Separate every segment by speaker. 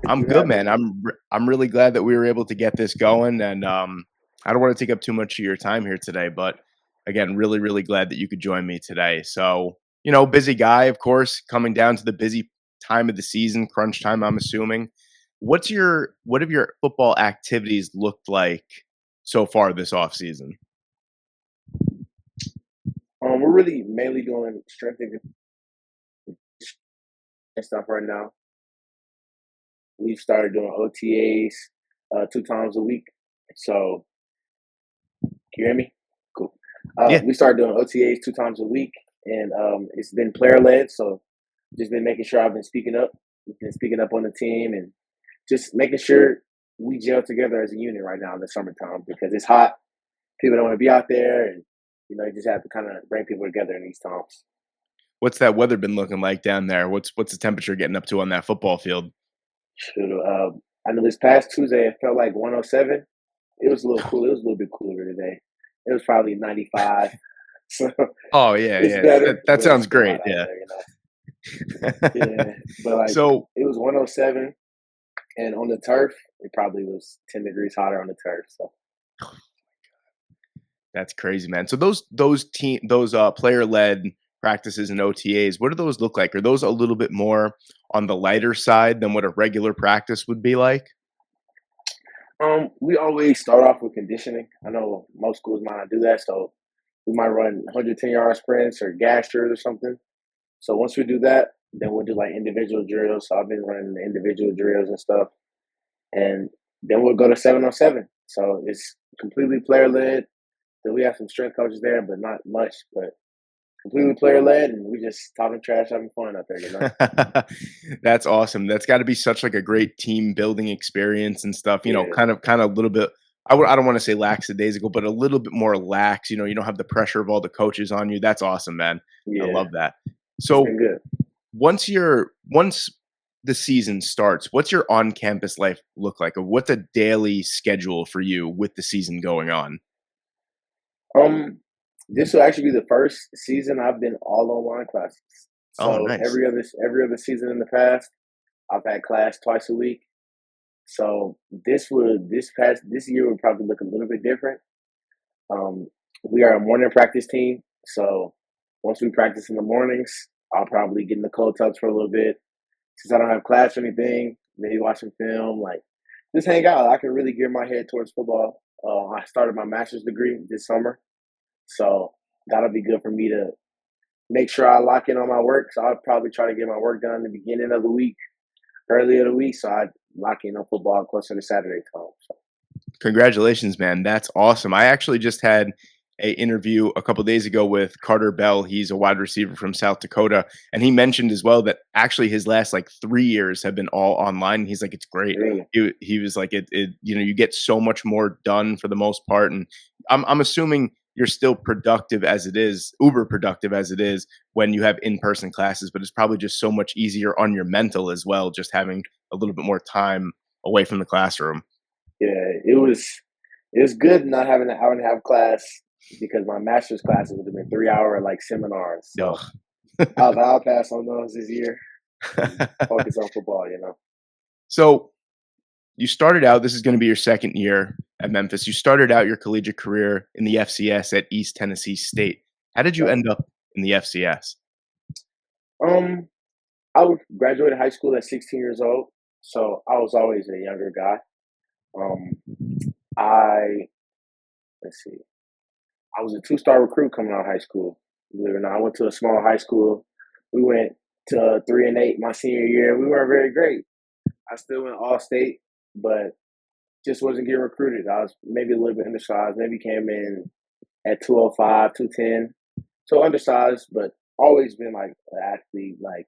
Speaker 1: I'm
Speaker 2: You
Speaker 1: good,
Speaker 2: have
Speaker 1: man.
Speaker 2: any?
Speaker 1: I'm really glad that we were able to get this going, and I don't want to take up too much of your time here today, but again, really glad that you could join me today. So, busy guy, of course, coming down to the busy time of the season, crunch time. I'm assuming. What have your football activities looked like so far this off season?
Speaker 2: We're really mainly doing strength and conditioning stuff right now. We've started doing OTAs 2 times a week. So, can you hear me? Cool.
Speaker 1: Yeah,
Speaker 2: We started doing OTAs 2 times a week, and it's been player led. So, just been making sure I've been speaking up, been speaking up on the team, and just making sure we gel together as a unit right now in the summertime because it's hot. People don't want to be out there, and you just have to kind of bring people together in these times.
Speaker 1: what's that weather been looking like down there? What's the temperature getting up to on that football field?
Speaker 2: Shoot, I know this past Tuesday it felt like 107. It was a little cool. It was a little bit cooler today. It was probably 95. So
Speaker 1: Oh yeah,
Speaker 2: it's
Speaker 1: yeah.
Speaker 2: better,
Speaker 1: That
Speaker 2: but it's
Speaker 1: sounds
Speaker 2: still
Speaker 1: great.
Speaker 2: hot out
Speaker 1: Yeah.
Speaker 2: there. Yeah, but like
Speaker 1: So
Speaker 2: it was 107, and on the turf, it probably was 10 degrees hotter on the turf. So
Speaker 1: that's crazy, man. So those player led practices and OTAs, what do those look like? Are those a little bit more on the lighter side than what a regular practice would be like?
Speaker 2: we always start off with conditioning. I know most schools might not do that, so we might run 110-yard sprints or gas drills or something. So once we do that, then we'll do like individual drills. So I've been running the individual drills and stuff, and then we'll go to 7-on-7. So it's completely player led. Then we have some strength coaches there, but not much. But completely player led, and we just talking trash, having fun out there.
Speaker 1: That's awesome. That's got to be such like a great team building experience and stuff.
Speaker 2: Yeah,
Speaker 1: Kind of a little bit. I don't want to say lackadaisical, but a little bit more lax. You don't have the pressure of all the coaches on you. That's awesome, man. I
Speaker 2: yeah,
Speaker 1: love that.
Speaker 2: it's
Speaker 1: So
Speaker 2: been good.
Speaker 1: once the season starts, what's your on campus life look like? Or what's a daily schedule for you with the season going on?
Speaker 2: Um, this will actually be the first season I've been all online classes.
Speaker 1: Oh,
Speaker 2: So
Speaker 1: nice.
Speaker 2: every other season in the past, I've had class twice a week. So this year would probably look a little bit different. Um, we are a morning practice team, so once we practice in the mornings, I'll probably get in the cold tubs for a little bit. Since I don't have class or anything, maybe watch some film, like just hang out. I can really gear my head towards football. I started my master's degree this summer, so that'll be good for me to make sure I lock in on my work. So I'll probably try to get my work done in the beginning of the week, early of the week, so I lock in on football closer to Saturday time. So
Speaker 1: Congratulations, man. That's awesome. I actually just had a interview a couple days ago with Carter Bell. He's a wide receiver from South Dakota, and he mentioned as well that actually his last like 3 years have been all online. He's like, it's great.
Speaker 2: really,
Speaker 1: He was like, you get so much more done for the most part, and I'm assuming you're still productive as it is, uber productive as it is when you have in person classes, but it's probably just so much easier on your mental as well, just having a little bit more time away from the classroom.
Speaker 2: yeah, it was good not having an hour and a half class because my master's classes would have been 3 hour like seminars. So
Speaker 1: Ugh.
Speaker 2: I'll pass on those this year and focus on football.
Speaker 1: So you started out, this is going to be your second year at Memphis. You started out your collegiate career in the FCS at East Tennessee State. How did you
Speaker 2: Right.
Speaker 1: end up in the FCS?
Speaker 2: Um, graduated high school at 16 years old, so I was always a younger guy. Um, I let's see, I was a two-star recruit coming out of high school. Believe it or not, I went to a small high school. We went to 3-8 my senior year. We weren't very great. I still went all state, but just wasn't getting recruited. I was maybe a little bit undersized. Maybe came in at 205, 210. So undersized, but always been like an athlete. Like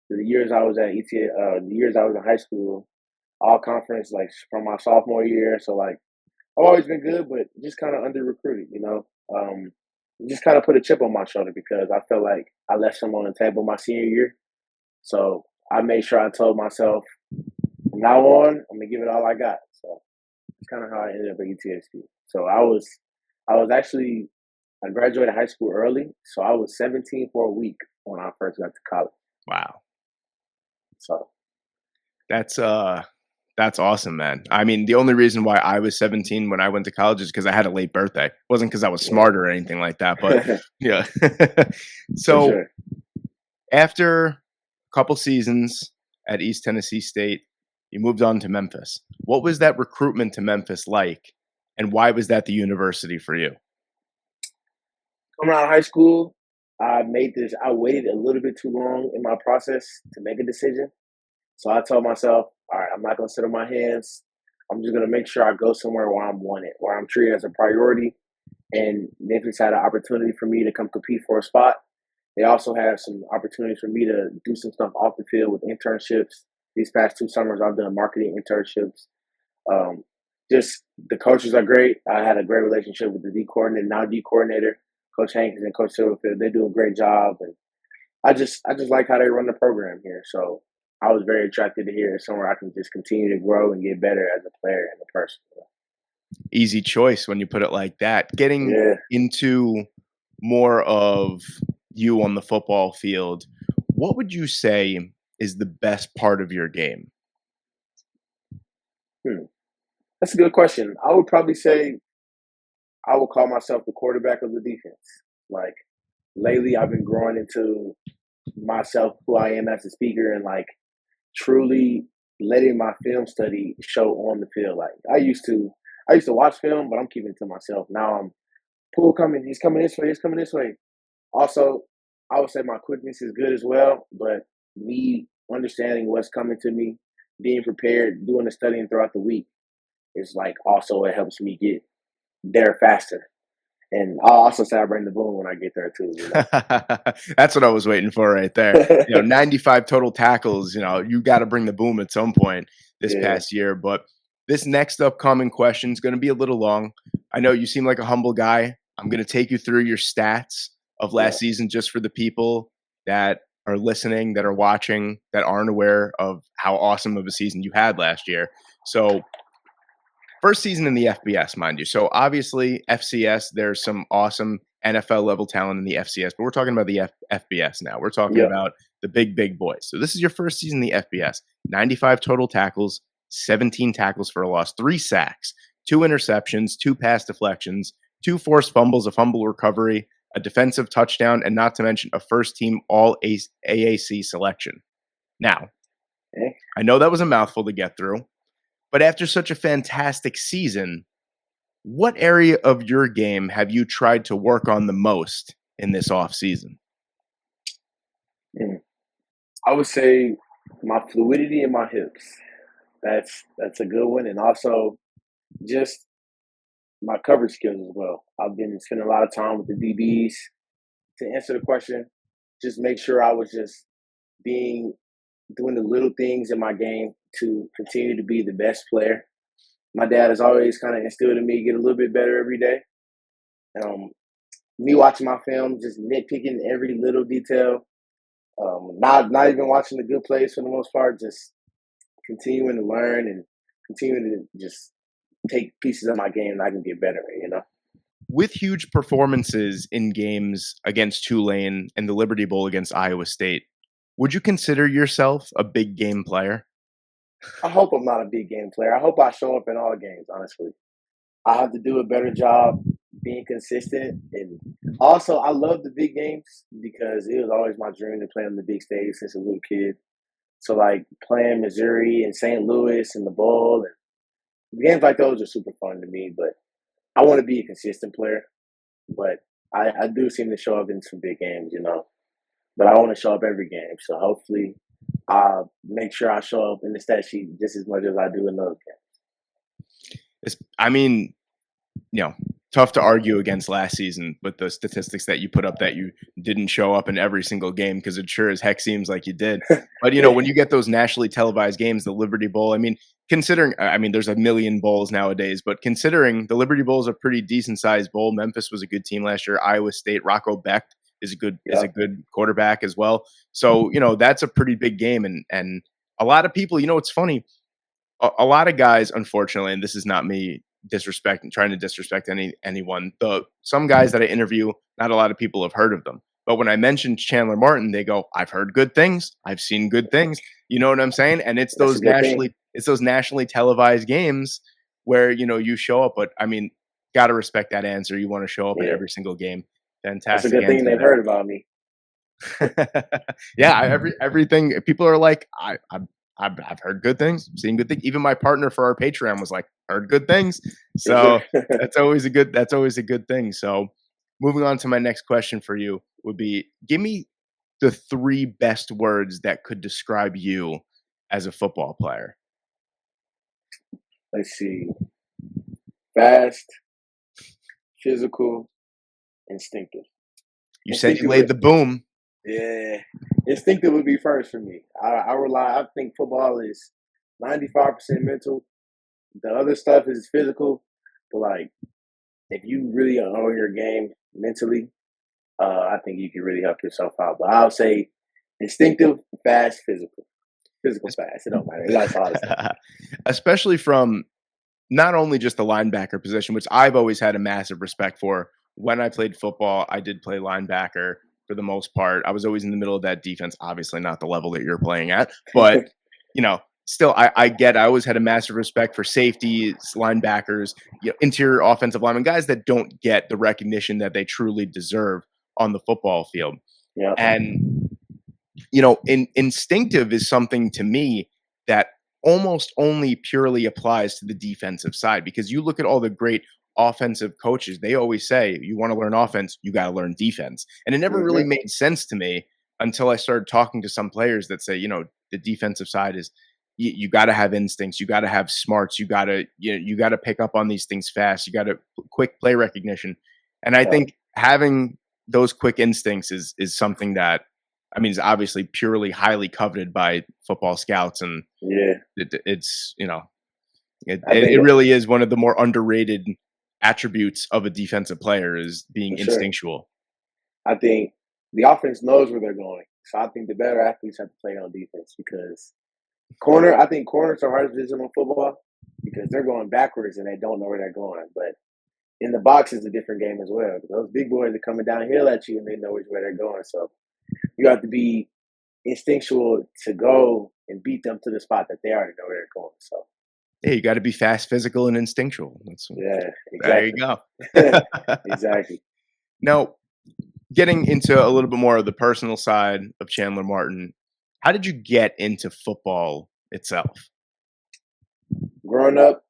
Speaker 2: the years I was at the years I was in high school, all conference, like from my sophomore year. So like I've always been good, but just kind of under recruited. Um, just kind of put a chip on my shoulder because I felt like I left some on the table my senior year. So I made sure I told myself from now on, I'm gonna give it all I got. So it's kind of how I ended up at UTSP. So I was actually I graduated high school early, so I was 17 for a week when I first got to college.
Speaker 1: Wow.
Speaker 2: So
Speaker 1: That's That's awesome, man. I mean, the only reason why I was 17 when I went to college is because I had a late birthday. It wasn't because I was
Speaker 2: Yeah,
Speaker 1: smart or anything like that, but yeah.
Speaker 2: for
Speaker 1: So
Speaker 2: sure.
Speaker 1: after a couple seasons at East Tennessee State, you moved on to Memphis. What was that recruitment to Memphis like, and why was that the university for you?
Speaker 2: Coming out of high school, I made this. I waited a little bit too long in my process to make a decision. So I told myself, all right, I'm not going to sit on my hands. I'm just going to make sure I go somewhere where I'm wanted, where I'm treated as a priority. And Memphis had an opportunity for me to come compete for a spot. They also have some opportunities for me to do some stuff off the field with internships. These past 2 summers, I've done marketing internships. Um, just the coaches are great. I had a great relationship with the D coordinator, now D coordinator, Coach Hankins and Coach Silverfield. They do a great job, and I just like how they run the program here. So I was very attracted to here somewhere I can just continue to grow and get better as a player and a person.
Speaker 1: Easy choice when you put it like that. Getting
Speaker 2: Yeah.
Speaker 1: into more of you on the football field, what would you say is the best part of your game?
Speaker 2: Hmm. That's a good question. I would probably say I would call myself the quarterback of the defense. Like lately, I've been growing into myself, who I am as a speaker, and like truly letting my film study show on the field. Like I used to watch film, but I'm keeping it to myself. Now I'm pool coming. He's coming this way. He's coming this way. Also, I would say my quickness is good as well, but me understanding what's coming to me, being prepared, doing the studying throughout the week is like also it helps me get there faster. And I'll also say I bring the boom when I get there too.
Speaker 1: That's what I was waiting for right there. 95 total tackles, you gotta bring the boom at some point this
Speaker 2: Yeah,
Speaker 1: past year, but this next upcoming question is gonna be a little long. I know you seem like a humble guy. I'm gonna take you through your stats of
Speaker 2: yeah,
Speaker 1: last season just for the people that are listening, that are watching, that aren't aware of how awesome of a season you had last year. So first season in the FBS, mind you. So obviously, FCS, there's some awesome NFL level talent in the FCS, but we're talking about the FBS now. We're talking
Speaker 2: yep.
Speaker 1: about the big boys. So this is your first season in the FBS. 95 total tackles, 17 tackles for a loss, 3 sacks, 2 interceptions, 2 pass deflections, 2 forced fumbles, a fumble recovery, a defensive touchdown, and not to mention a first team all AAC selection. Now,
Speaker 2: Eh.
Speaker 1: I know that was a mouthful to get through, but after such a fantastic season, what area of your game have you tried to work on the most in this off season?
Speaker 2: Mm. I would say my fluidity in my hips. That's a good one, and also just my coverage skills as well. I've been spending a lot of time with the DBs. To answer the question, just make sure I was just being doing the little things in my game to continue to be the best player. My dad has always kind of instilled in me get a little bit better every day. Um, Me watching my film, just nitpicking every little detail. Not even watching the good plays for the most part, just continuing to learn and continuing to just take pieces of my game that I can get better at.
Speaker 1: With huge performances in games against Tulane and the Liberty Bowl against Iowa State, would you consider yourself a big game player?
Speaker 2: I hope I'm not a big game player. I hope I show up in all games, honestly. I have to do a better job being consistent. And also, I love the big games because it was always my dream to play on the big stage since a little kid. So, like playing Missouri and St. Louis and the Bowl, and games like those are super fun to me. But I want to be a consistent player. But I do seem to show up in some big games. But I want to show up every game. So hopefully, I'll make sure I show up in the stat sheet just as much as I do in those games.
Speaker 1: I mean, you know, tough to argue against last season with the statistics that you put up that you didn't show up in every single game because it sure as heck seems like you did. But when
Speaker 2: Yeah,
Speaker 1: you get those nationally televised games, the Liberty Bowl, I mean, considering, I mean, there's a million bowls nowadays, but considering the Liberty Bowl is a pretty decent sized bowl. Memphis was a good team last year. Iowa State, Rocco Beck is a
Speaker 2: yep.
Speaker 1: good quarterback as well. So that's a pretty big game, and a lot of people, it's funny, a lot of guys, unfortunately, and this is not me trying to disrespect anyone. Some guys that I interview, not a lot of people have heard of them. But when I mention Chandler Martin, they go, "I've heard good things. I've seen good things." You know what I'm saying? And it's
Speaker 2: That's a
Speaker 1: those
Speaker 2: good thing.
Speaker 1: it's those nationally televised games where, you show up. But I mean, gotta respect that answer. You want to show up at
Speaker 2: Yeah,
Speaker 1: every single game.
Speaker 2: that's a
Speaker 1: Fantastic
Speaker 2: good thing
Speaker 1: answer
Speaker 2: they've heard about me.
Speaker 1: there. Yeah, everything people are like, I've heard good things, seen good things. Even my partner for our Patreon was like, heard good things.
Speaker 2: Yes, sir.
Speaker 1: So that's always a good thing. So moving on to my next question for you would be, give me the three best words that could describe you as a football player.
Speaker 2: Let's see. Fast, physical, instinctive.
Speaker 1: You said you
Speaker 2: Instinctive
Speaker 1: laid
Speaker 2: would,
Speaker 1: the boom.
Speaker 2: yeah. Instinctive would be first for me. I rely. I think football is 95% mental. The other stuff is physical, but like if you really own your game mentally, I think you can really help yourself out. But I'll say instinctive, fast, physical. Physical fast. It don't matter. That's all the same.
Speaker 1: Especially from not only just the linebacker position, which I've always had a massive respect for. When I played football, I did play linebacker for the most part. I was always in the middle of that defense, obviously not the level that you're playing at, but still, I always had a massive respect for safeties, linebackers, interior offensive linemen, guys that don't get the recognition that they truly deserve on the football field.
Speaker 2: Yeah.
Speaker 1: And instinctive is something to me that almost only purely applies to the defensive side, because you look at all the great offensive coaches, they always say, you want to learn offense, you got to learn defense. And it never really
Speaker 2: Hmm.
Speaker 1: made sense to me until I started talking to some players that say, the defensive side is, you got to have instincts, you got to have smarts, you got to pick up on these things fast, you got to quick play recognition. And I
Speaker 2: Yeah.
Speaker 1: think having those quick instincts is something that, I mean, it's obviously purely highly coveted by football scouts, and
Speaker 2: Yeah.
Speaker 1: it's
Speaker 2: I
Speaker 1: it
Speaker 2: think
Speaker 1: really is one of the more underrated attributes of a defensive player, is being
Speaker 2: for sure.
Speaker 1: instinctual.
Speaker 2: I think the offense knows where they're going. So I think the better athletes have to play on defense because I think corners are hard to visit on football because they're going backwards and they don't know where they're going. But in the box is a different game as well. Those big boys are coming downhill at you and they know which way they're going. So you have to be instinctual to go and beat them to the spot that they already know where they're going. So
Speaker 1: Yeah, you got to be fast, physical, and instinctual.
Speaker 2: yeah,
Speaker 1: There you
Speaker 2: exactly.
Speaker 1: go.
Speaker 2: Exactly.
Speaker 1: Now, getting into a little bit more of the personal side of Chandler Martin, how did you get into football itself?
Speaker 2: Growing up,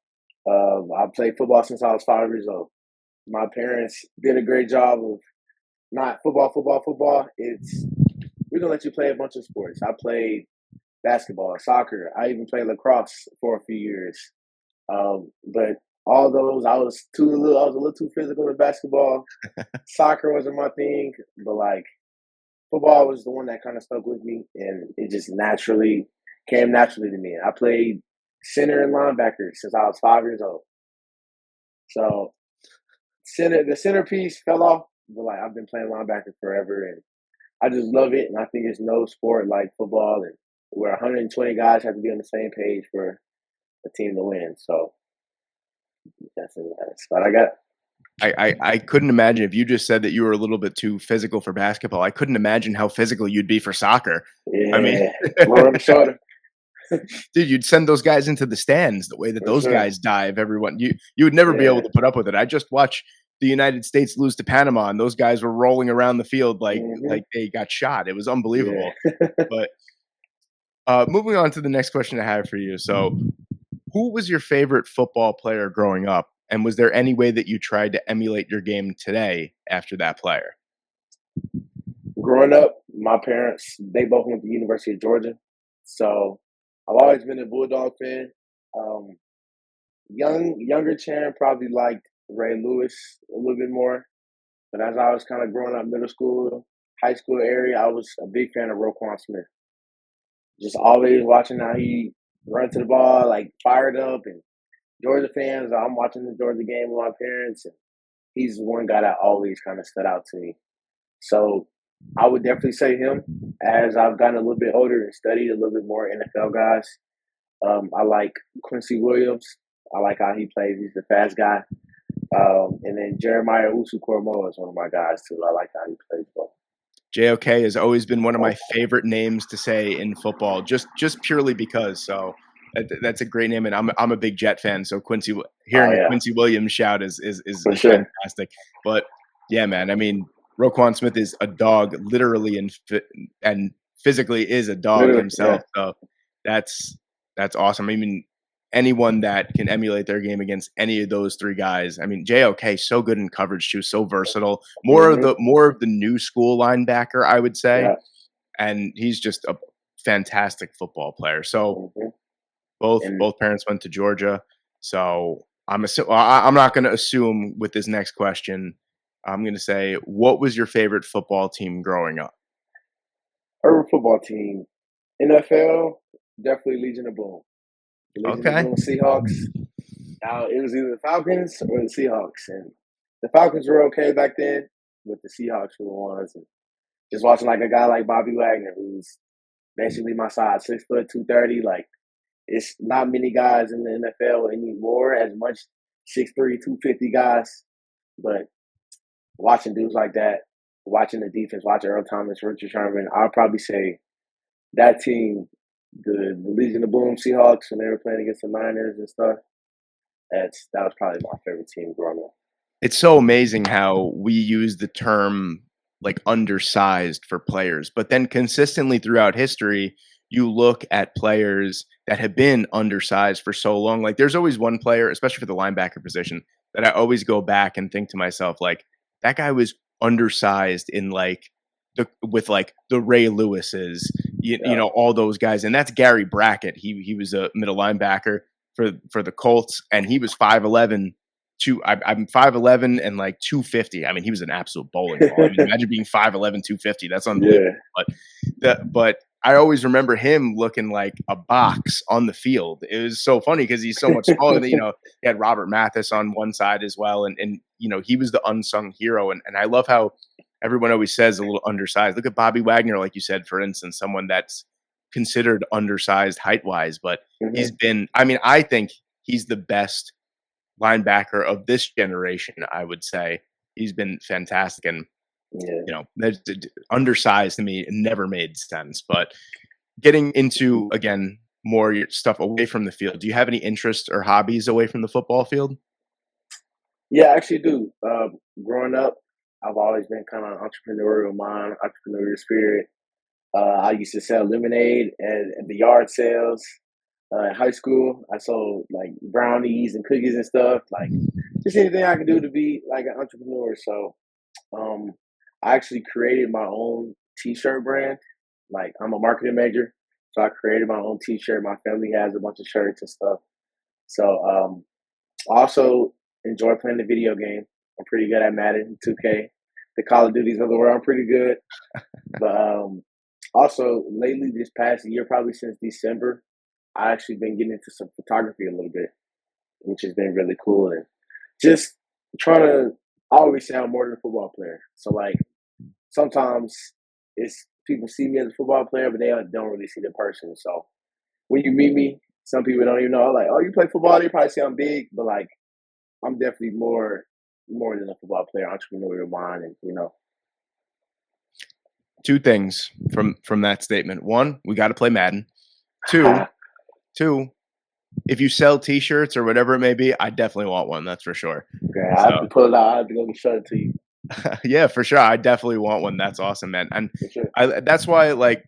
Speaker 2: I played football since I was 5 years old. My parents did a great job of not football, football, football. It's we're gonna let you play a bunch of sports. I played basketball, soccer. I even played lacrosse for a few years. But all those, I was a little too physical in basketball. Soccer wasn't my thing, but like football was the one that kind of stuck with me, and it just naturally came naturally to me. I played center and linebacker since I was 5 years old. So the centerpiece fell off, but like I've been playing linebacker forever, and I just love it. And I think there's no sport like football, and where 120 guys have to be on the same page for a team to win. So that's what I got.
Speaker 1: I couldn't imagine, if you just said that you were a little bit too physical for basketball, I couldn't imagine how physical you'd be for soccer. I mean,
Speaker 2: Yeah, more on the shoulder
Speaker 1: dude, you'd send those guys into the stands the way that
Speaker 2: for
Speaker 1: those
Speaker 2: sure.
Speaker 1: guys dive. Everyone, you would never be able
Speaker 2: Yeah.
Speaker 1: to put up with it. I just watched the United States lose to Panama, and those guys were rolling around the field like
Speaker 2: Hmm.
Speaker 1: they got shot. It was
Speaker 2: Yeah.
Speaker 1: unbelievable. But moving on to the next question I have for you. So, who was your favorite football player growing up? And was there any way that you tried to emulate your game today after that player?
Speaker 2: Growing up, my parents they both went to the University of Georgia, so I've always been a Bulldog fan. Um, younger Chan probably liked Ray Lewis a little bit more, but as I was kind of growing up, middle school, high school area, I was a big fan of Roquan Smith. Just always watching how he run to the ball, like fired up, and Georgia fans. I'm watching the Georgia game with my parents, and he's the one guy that always kind of stood out to me. So I would definitely say him. As I've gotten a little bit older and studied a little bit more NFL guys, I like Quincy Williams. I like how he plays. He's the fast guy. And then Jeremiah Usu-Cormo is one of my guys too. I like how he plays ball.
Speaker 1: JOK has always been one of
Speaker 2: Oh,
Speaker 1: my favorite names to say in football, just purely because. So That's a great name, and I'm a big Jet fan, so
Speaker 2: Oh
Speaker 1: hearing a
Speaker 2: yeah,
Speaker 1: Quincy Williams shout is
Speaker 2: for sure.
Speaker 1: fantastic. But yeah, man, I mean, Roquan Smith is a dog, literally and physically is a dog
Speaker 2: Literally, yeah.
Speaker 1: himself. So that's that's awesome. I mean, anyone that can emulate their game against any of those three guys. I mean, JOK so good in coverage too, so versatile.
Speaker 2: Hmm.
Speaker 1: More of the new school linebacker, I would say,
Speaker 2: Yeah.
Speaker 1: and he's just a fantastic football player. So
Speaker 2: Hmm. And
Speaker 1: both parents went to Georgia, so I'm not going to assume with this next question. I'm going to say, what was your favorite football team growing up?
Speaker 2: urban football team, NFL, definitely Legion of Boom. The Legion of
Speaker 1: Okay,
Speaker 2: Boom Seahawks. Now it was either the Falcons or the Seahawks, and the Falcons were okay back then, but the Seahawks were the ones. And just watching like a guy like Bobby Wagner, who's basically my size, 6 foot 230. Like it's not many guys in the NFL anymore as much 6'3", 250 guys. But watching dudes like that, watching the defense, watching Earl Thomas, Richard Sherman, I'll probably say that team, the Legion of Boom Seahawks when they were playing against the Niners and stuff. That was probably my favorite team growing up.
Speaker 1: it's so amazing how we use the term like undersized for players, but then consistently throughout history, you look at players that have been undersized for so long. Like there's always one player, especially for the linebacker position, that I always go back and think to myself, like, that guy was undersized in like with the Ray Lewis's, you
Speaker 2: Yeah,
Speaker 1: know, all those guys. And that's Gary Brackett. He was a middle linebacker for the Colts, and he was 5'11", I'm 5'11" and like 250. I mean, he was an absolute bowling ball. I mean, imagine being 5'11", 250. That's unbelievable.
Speaker 2: yeah,
Speaker 1: But but I always remember him looking like a box on the field. It was so funny because he's so much smaller that, you know, he had Robert Mathis on one side as well. And you know, he was the unsung hero. And I love how everyone always says a little undersized. Look at Bobby Wagner, like you said, for instance, someone that's considered undersized height wise, but
Speaker 2: hmm,
Speaker 1: I mean, I think he's the best linebacker of this generation, I would say. He's been fantastic, and,
Speaker 2: yeah,
Speaker 1: you know, undersized to me never made sense. But getting into, again, more your stuff away from the field, do you have any interests or hobbies away from the football field?
Speaker 2: yeah. I actually do. Growing up, I've always been kind of entrepreneurial mind, entrepreneurial spirit. I used to sell lemonade at the yard sales. In high school, I sold like brownies and cookies and stuff. Like just anything I could do to be like an entrepreneur. So Um, I actually created my own T-shirt brand. Like I'm a marketing major, so I created my own T-shirt. My family has a bunch of shirts and stuff. So I also enjoy playing the video game. I'm pretty good at Madden, 2K, the Call of Duties of the world. I'm pretty good. But also lately, this past year, probably since December, I actually been getting into some photography a little bit, which has been really cool. And just trying to I always say I'm more than a football player. So like sometimes it's people see me as a football player, but they don't really see the person. So when you meet me, some people don't even know. Like, oh, you play football? They probably say I'm big, but like I'm definitely more than a football player, entrepreneurial mind, and
Speaker 1: Two things from that statement. One, we got to play Madden. Two, two, if you sell T-shirts or whatever it may be, I definitely want one. That's for sure.
Speaker 2: okay, I
Speaker 1: So
Speaker 2: have to pull it out. I have to go show it to you
Speaker 1: yeah, for sure. I definitely want one. That's awesome, man. And
Speaker 2: for sure.
Speaker 1: that's why, like,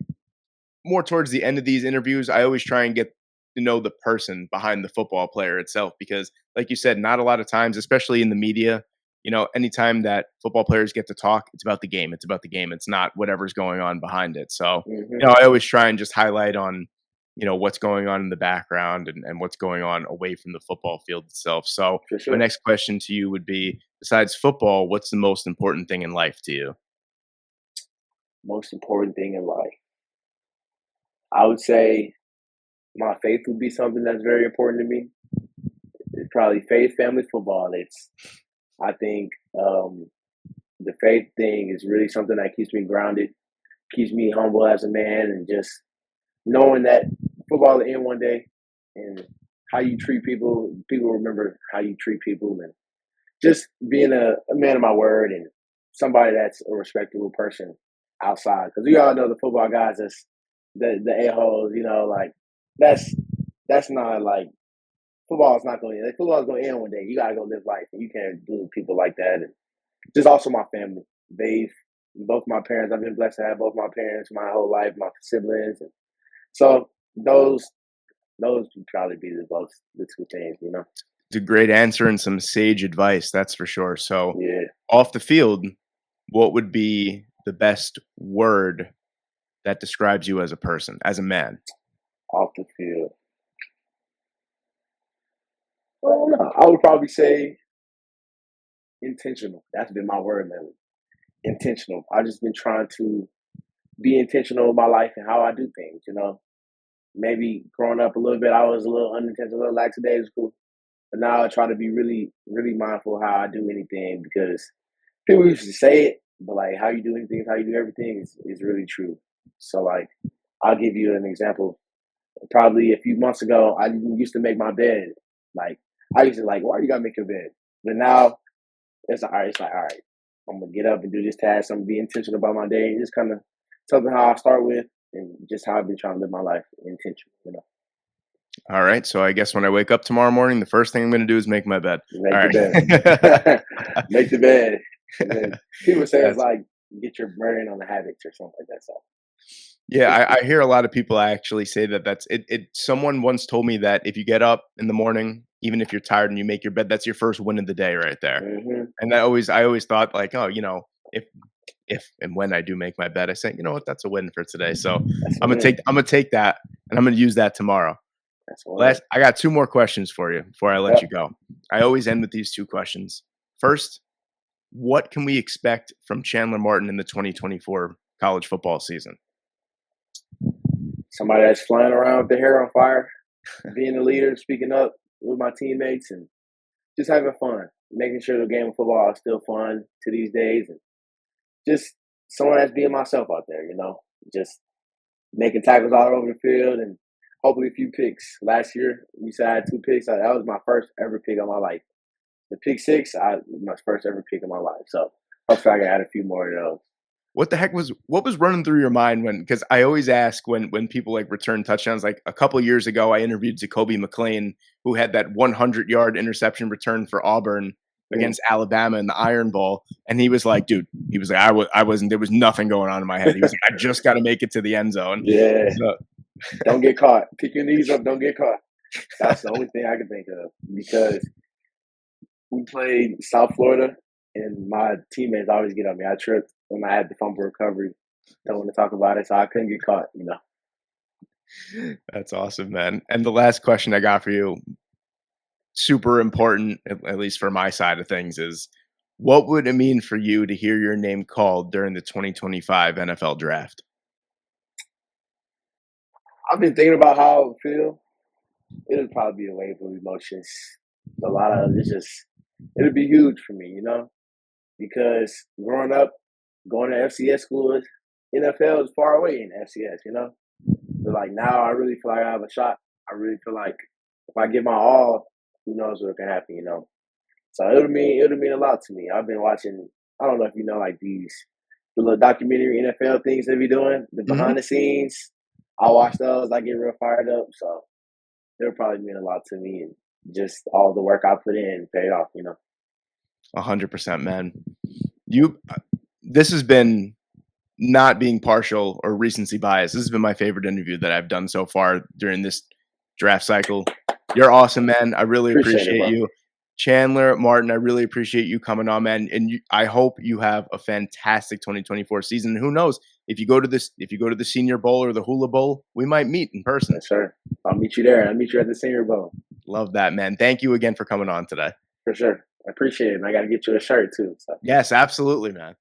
Speaker 1: more towards the end of these interviews, I always try and get to know the person behind the football player itself because, like you said, not a lot of times, especially in the media, you know, anytime that football players get to talk, it's about the game. It's about the game. It's not whatever's going on behind it. So,
Speaker 2: Hmm.
Speaker 1: you know, I always try and just highlight on, you know, what's going on in the background and what's going on away from the football field itself. So,
Speaker 2: For
Speaker 1: my
Speaker 2: sure.
Speaker 1: next question to you would be, besides football, what's the most important thing in life to you?
Speaker 2: Most important thing in life, I would say, my faith would be something that's very important to me. It's probably faith, family, football. I think the faith thing is really something that keeps me grounded, keeps me humble as a man, and just knowing that football will end one day, and how you treat people, people remember how you treat people, and just being a man of my word and somebody that's a respectable person outside. Because we all know the football guys, that's the a holes, like that's that's not like football is not going to football is going to end one day. You got to go live life, and you can't do people like that. And just also my family. They've both my parents. I've been blessed to have both my parents my whole life, my siblings, and so those would probably be the two things, you know.
Speaker 1: It's a great answer and some sage advice, that's for sure. So,
Speaker 2: Yeah,
Speaker 1: off the field, what would be the best word that describes you as a person, as a man?
Speaker 2: off the field. I don't know. I would probably say intentional. That's been my word lately. Intentional. I've just been trying to be intentional with my life and how I do things. You know, maybe growing up a little bit, I was a little unintentional, a little lackadaisical. But now I try to be really, really mindful how I do anything because people used to say it, but like how you do anything, how you do everything is really true. So like, I'll give you an example. Probably a few months ago, I used to make my bed. Like I used to like, why you gotta make your bed? But now it's all right. It's like, all right, I'm gonna get up and do this task. I'm gonna be intentional about my day. Just kind of something how I start with, and just how I've been trying to live my life intentional. You know,
Speaker 1: All right. So I guess when I wake up tomorrow morning, the first thing I'm going to do is make my bed.
Speaker 2: make
Speaker 1: All
Speaker 2: the
Speaker 1: right.
Speaker 2: bed, make the bed. And then people say it's
Speaker 1: That's
Speaker 2: like get your brain on the habits or something like that. So
Speaker 1: yeah.
Speaker 2: it's
Speaker 1: I hear a lot of people actually say that that's it. Someone once told me that if you get up in the morning, even if you're tired and you make your bed, that's your first win of the day right there. And I always thought like, oh, if and when I do make my bed, I say, you know what, that's a win for today. So
Speaker 2: that's a win.
Speaker 1: I'm gonna take that and I'm gonna use that tomorrow.
Speaker 2: That's a win.
Speaker 1: I got two more questions for you before I let
Speaker 2: Yep.
Speaker 1: you go. I always end with these two questions. First, what can we expect from Chandler Martin in the 2024 college football season?
Speaker 2: Somebody that's flying around with their hair on fire, being a leader, speaking up with my teammates, and just having fun, making sure the game of football is still fun to these days, and just someone that's being myself out there, you know, just making tackles all over the field and hopefully a few picks. Last year, we said I had two picks. That was my first ever pick of my life. The pick six, my first ever pick of my life. So hopefully I can add a few more of those.
Speaker 1: What was running through your mind when, because I always ask when people like return touchdowns, like a couple years ago I interviewed Jacoby McLean, who had that 100-yard interception return for Auburn
Speaker 2: Mm.
Speaker 1: against Alabama in the Iron Bowl, and he was like, dude, he was like, I wasn't, there was nothing going on in my head. He was like, I just got to make it to the end zone.
Speaker 2: Yeah,
Speaker 1: So
Speaker 2: don't get caught. Pick your knees up. Don't get caught. That's the only thing I can think of because we played South Florida, and my teammates always get on me. I tripped when I had the fumble recovery. Don't want to talk about it, so I couldn't get caught. You know,
Speaker 1: that's awesome, man. And the last question I got for you, super important, at least for my side of things, is what would it mean for you to hear your name called during the 2025 NFL draft?
Speaker 2: I've been thinking about how I would feel. It'll probably be a wave of emotions. A lot of it's just it'll be huge for me, you know, because growing up, going to FCS schools, NFL is far away in FCS, you know. But like now, I really feel like I have a shot. I really feel like if I give my all, who knows what can happen, you know. So it'll mean a lot to me. I've been watching. I don't know if you know like the little documentary NFL things they be doing, the
Speaker 1: Mhm.
Speaker 2: behind the scenes. I watch those. I get real fired up. So it'll probably mean a lot to me, and just all the work I put in paid off. You know,
Speaker 1: 100%, man. You, this has been, not being partial or recency bias, this has been my favorite interview that I've done so far during this draft cycle. You're awesome, man. I really
Speaker 2: appreciate it,
Speaker 1: appreciate
Speaker 2: bro.
Speaker 1: you. Chandler Martin, I really appreciate you coming on, man. And I hope you have a fantastic 2024 season. Who knows if you go to if you go to the Senior Bowl or the Hula Bowl, we might meet in person.
Speaker 2: Yes, sir. I'll meet you there. I'll meet you at the Senior Bowl
Speaker 1: Love that, man. Thank you again for coming on today.
Speaker 2: for sure. I appreciate it. And I got to get you a shirt too. So.
Speaker 1: Yes, absolutely, man.